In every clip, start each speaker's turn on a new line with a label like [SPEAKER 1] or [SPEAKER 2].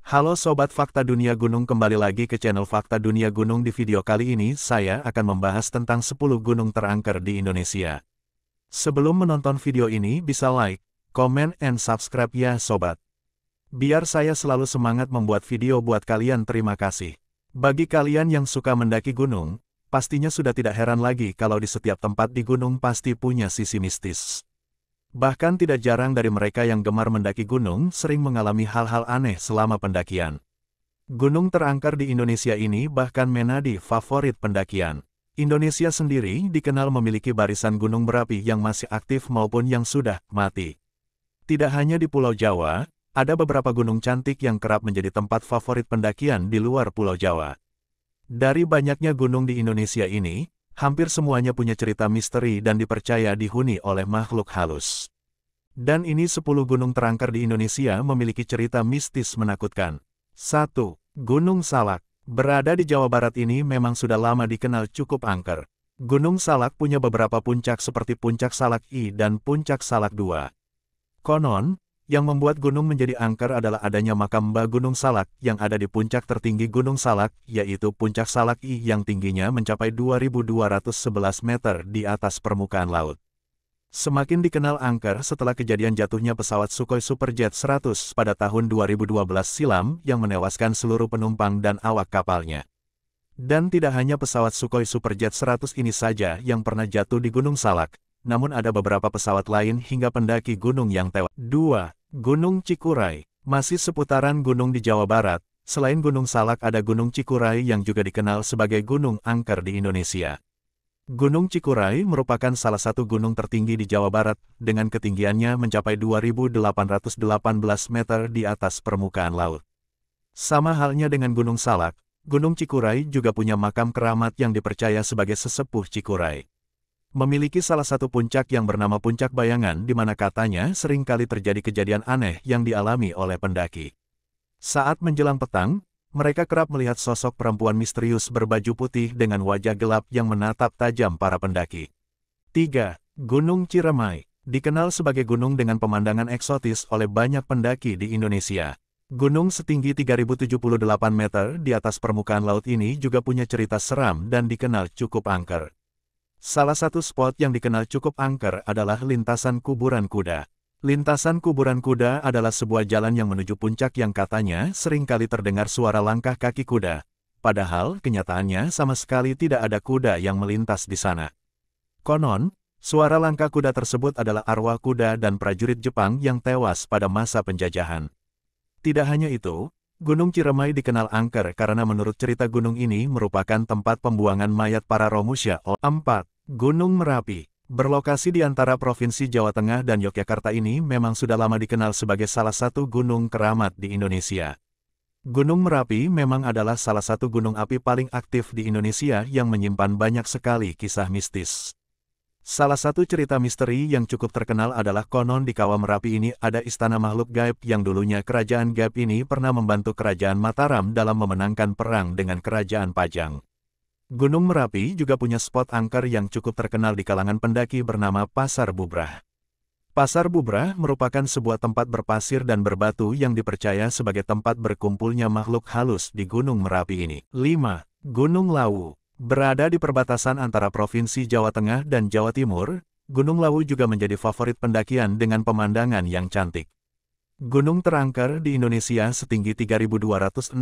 [SPEAKER 1] Halo Sobat Fakta Dunia Gunung, kembali lagi ke channel Fakta Dunia Gunung. Di video kali ini saya akan membahas tentang 10 gunung terangker di Indonesia. Sebelum menonton video ini bisa like, comment, and subscribe ya Sobat. Biar saya selalu semangat membuat video buat kalian. Terima kasih. Bagi kalian yang suka mendaki gunung, pastinya sudah tidak heran lagi kalau di setiap tempat di gunung pasti punya sisi mistis. Bahkan tidak jarang dari mereka yang gemar mendaki gunung sering mengalami hal-hal aneh selama pendakian. Gunung terangker di Indonesia ini bahkan menjadi favorit pendakian. Indonesia sendiri dikenal memiliki barisan gunung berapi yang masih aktif maupun yang sudah mati. Tidak hanya di Pulau Jawa, ada beberapa gunung cantik yang kerap menjadi tempat favorit pendakian di luar Pulau Jawa. Dari banyaknya gunung di Indonesia ini, hampir semuanya punya cerita misteri dan dipercaya dihuni oleh makhluk halus. Dan ini 10 gunung terangker di Indonesia memiliki cerita mistis menakutkan. 1. Gunung Salak. Berada di Jawa Barat ini memang sudah lama dikenal cukup angker. Gunung Salak punya beberapa puncak seperti Puncak Salak I dan Puncak Salak II. Konon, yang membuat gunung menjadi angker adalah adanya makam Mbah Gunung Salak yang ada di puncak tertinggi Gunung Salak, yaitu Puncak Salak I yang tingginya mencapai 2.211 meter di atas permukaan laut. Semakin dikenal angker setelah kejadian jatuhnya pesawat Sukhoi Superjet 100 pada tahun 2012 silam yang menewaskan seluruh penumpang dan awak kapalnya. Dan tidak hanya pesawat Sukhoi Superjet 100 ini saja yang pernah jatuh di Gunung Salak, namun ada beberapa pesawat lain hingga pendaki gunung yang tewas. 2. Gunung Cikuray. Masih seputaran gunung di Jawa Barat, selain Gunung Salak ada Gunung Cikuray yang juga dikenal sebagai gunung angker di Indonesia. Gunung Cikuray merupakan salah satu gunung tertinggi di Jawa Barat, dengan ketinggiannya mencapai 2.818 meter di atas permukaan laut. Sama halnya dengan Gunung Salak, Gunung Cikuray juga punya makam keramat yang dipercaya sebagai sesepuh Cikuray. Memiliki salah satu puncak yang bernama Puncak Bayangan di mana katanya sering kali terjadi kejadian aneh yang dialami oleh pendaki. Saat menjelang petang, mereka kerap melihat sosok perempuan misterius berbaju putih dengan wajah gelap yang menatap tajam para pendaki. 3. Gunung Ciremai. Dikenal sebagai gunung dengan pemandangan eksotis oleh banyak pendaki di Indonesia. Gunung setinggi 3.078 meter di atas permukaan laut ini juga punya cerita seram dan dikenal cukup angker. Salah satu spot yang dikenal cukup angker adalah lintasan kuburan kuda. Lintasan kuburan kuda adalah sebuah jalan yang menuju puncak yang katanya sering kali terdengar suara langkah kaki kuda. Padahal kenyataannya sama sekali tidak ada kuda yang melintas di sana. Konon, suara langkah kuda tersebut adalah arwah kuda dan prajurit Jepang yang tewas pada masa penjajahan. Tidak hanya itu, Gunung Ciremai dikenal angker karena menurut cerita gunung ini merupakan tempat pembuangan mayat para Romusha. 4. Gunung Merapi. Berlokasi di antara Provinsi Jawa Tengah dan Yogyakarta ini memang sudah lama dikenal sebagai salah satu gunung keramat di Indonesia. Gunung Merapi memang adalah salah satu gunung api paling aktif di Indonesia yang menyimpan banyak sekali kisah mistis. Salah satu cerita misteri yang cukup terkenal adalah konon di kawah Merapi ini ada istana makhluk gaib yang dulunya kerajaan gaib ini pernah membantu kerajaan Mataram dalam memenangkan perang dengan kerajaan Pajang. Gunung Merapi juga punya spot angker yang cukup terkenal di kalangan pendaki bernama Pasar Bubrah. Pasar Bubrah merupakan sebuah tempat berpasir dan berbatu yang dipercaya sebagai tempat berkumpulnya makhluk halus di Gunung Merapi ini. 5. Gunung Lawu. Berada di perbatasan antara Provinsi Jawa Tengah dan Jawa Timur, Gunung Lawu juga menjadi favorit pendakian dengan pemandangan yang cantik. Gunung terangker di Indonesia setinggi 3.265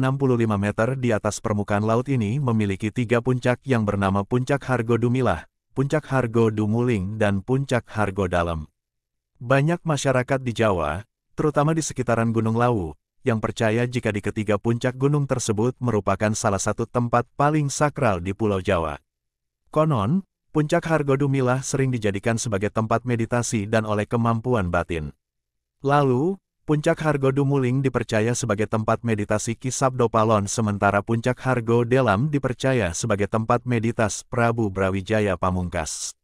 [SPEAKER 1] meter di atas permukaan laut ini memiliki 3 puncak yang bernama Puncak Hargo Dumilah, Puncak Hargo Dumuling, dan Puncak Hargo Dalem. Banyak masyarakat di Jawa, terutama di sekitaran Gunung Lawu, yang percaya jika di ketiga puncak gunung tersebut merupakan salah satu tempat paling sakral di Pulau Jawa. Konon, Puncak Hargo Dumilah sering dijadikan sebagai tempat meditasi dan oleh kemampuan batin. Lalu, Puncak Hargo Dumuling dipercaya sebagai tempat meditasi Ki Sabdo Palon, sementara Puncak Hargo Delam dipercaya sebagai tempat meditas Prabu Brawijaya Pamungkas.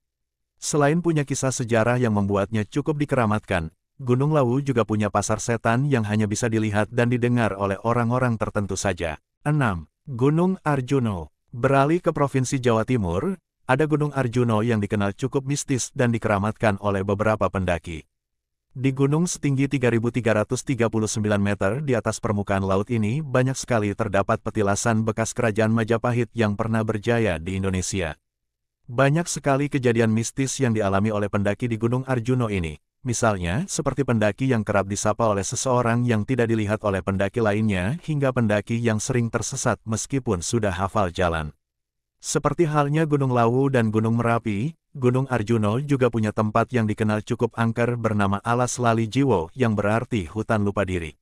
[SPEAKER 1] Selain punya kisah sejarah yang membuatnya cukup dikeramatkan, Gunung Lawu juga punya pasar setan yang hanya bisa dilihat dan didengar oleh orang-orang tertentu saja. 6. Gunung Arjuno. Beralih ke Provinsi Jawa Timur, ada Gunung Arjuno yang dikenal cukup mistis dan dikeramatkan oleh beberapa pendaki. Di gunung setinggi 3.339 meter di atas permukaan laut ini banyak sekali terdapat petilasan bekas kerajaan Majapahit yang pernah berjaya di Indonesia. Banyak sekali kejadian mistis yang dialami oleh pendaki di Gunung Arjuno ini. Misalnya, seperti pendaki yang kerap disapa oleh seseorang yang tidak dilihat oleh pendaki lainnya, hingga pendaki yang sering tersesat meskipun sudah hafal jalan. Seperti halnya Gunung Lawu dan Gunung Merapi, Gunung Arjuno juga punya tempat yang dikenal cukup angker bernama Alas Lali Jiwo yang berarti hutan lupa diri.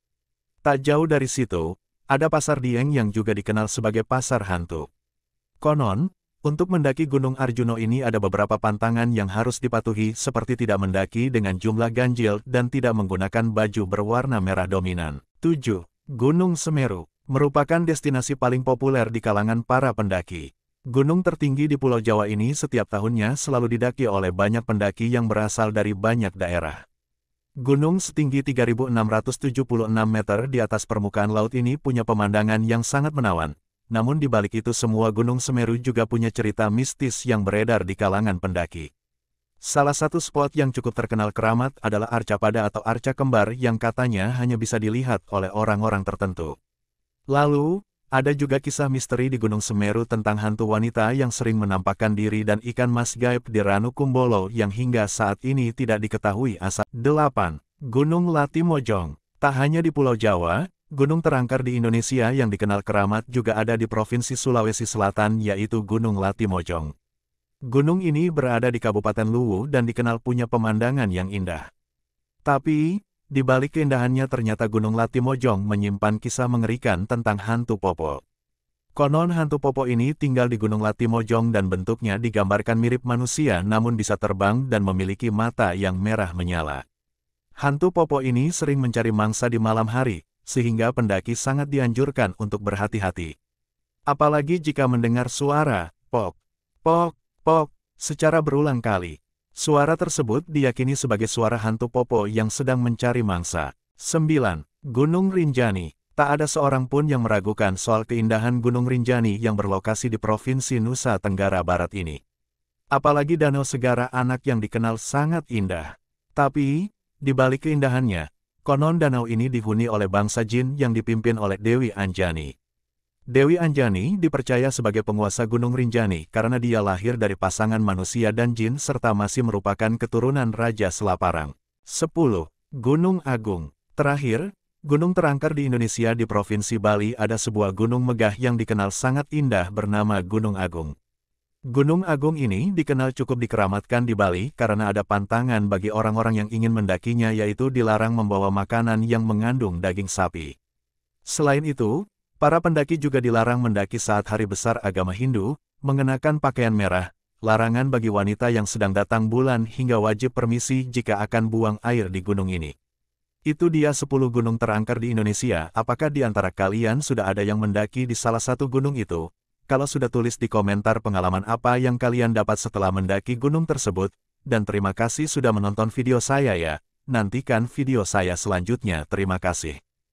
[SPEAKER 1] Tak jauh dari situ, ada Pasar Dieng yang juga dikenal sebagai pasar hantu. Konon, untuk mendaki Gunung Arjuno ini ada beberapa pantangan yang harus dipatuhi seperti tidak mendaki dengan jumlah ganjil dan tidak menggunakan baju berwarna merah dominan. 7. Gunung Semeru merupakan destinasi paling populer di kalangan para pendaki. Gunung tertinggi di Pulau Jawa ini setiap tahunnya selalu didaki oleh banyak pendaki yang berasal dari banyak daerah. Gunung setinggi 3.676 meter di atas permukaan laut ini punya pemandangan yang sangat menawan. Namun di balik itu semua Gunung Semeru juga punya cerita mistis yang beredar di kalangan pendaki. Salah satu spot yang cukup terkenal keramat adalah arca pada atau arca kembar yang katanya hanya bisa dilihat oleh orang-orang tertentu. Lalu, ada juga kisah misteri di Gunung Semeru tentang hantu wanita yang sering menampakkan diri dan ikan mas gaib di Ranu Kumbolo yang hingga saat ini tidak diketahui asal. 8. Gunung Latimojong. Tak hanya di Pulau Jawa, gunung terangkat di Indonesia yang dikenal keramat juga ada di Provinsi Sulawesi Selatan yaitu Gunung Latimojong. Gunung ini berada di Kabupaten Luwu dan dikenal punya pemandangan yang indah. Tapi, di balik keindahannya ternyata Gunung Latimojong menyimpan kisah mengerikan tentang hantu Popo. Konon hantu Popo ini tinggal di Gunung Latimojong dan bentuknya digambarkan mirip manusia namun bisa terbang dan memiliki mata yang merah menyala. Hantu Popo ini sering mencari mangsa di malam hari, sehingga pendaki sangat dianjurkan untuk berhati-hati. Apalagi jika mendengar suara, pok, pok, pok, secara berulang kali. Suara tersebut diyakini sebagai suara hantu Popo yang sedang mencari mangsa. 9. Gunung Rinjani. Tak ada seorang pun yang meragukan soal keindahan Gunung Rinjani yang berlokasi di Provinsi Nusa Tenggara Barat ini. Apalagi Danau Segara Anak yang dikenal sangat indah. Tapi, di balik keindahannya, konon danau ini dihuni oleh bangsa jin yang dipimpin oleh Dewi Anjani. Dewi Anjani dipercaya sebagai penguasa Gunung Rinjani karena dia lahir dari pasangan manusia dan jin serta masih merupakan keturunan Raja Selaparang. 10. Gunung Agung. Terakhir, gunung terangkat di Indonesia di Provinsi Bali ada sebuah gunung megah yang dikenal sangat indah bernama Gunung Agung. Gunung Agung ini dikenal cukup dikeramatkan di Bali karena ada pantangan bagi orang-orang yang ingin mendakinya yaitu dilarang membawa makanan yang mengandung daging sapi. Selain itu, para pendaki juga dilarang mendaki saat hari besar agama Hindu, mengenakan pakaian merah, larangan bagi wanita yang sedang datang bulan hingga wajib permisi jika akan buang air di gunung ini. Itu dia 10 gunung terangkat di Indonesia. Apakah di antara kalian sudah ada yang mendaki di salah satu gunung itu? Kalau sudah tulis di komentar pengalaman apa yang kalian dapat setelah mendaki gunung tersebut, dan terima kasih sudah menonton video saya ya. Nantikan video saya selanjutnya. Terima kasih.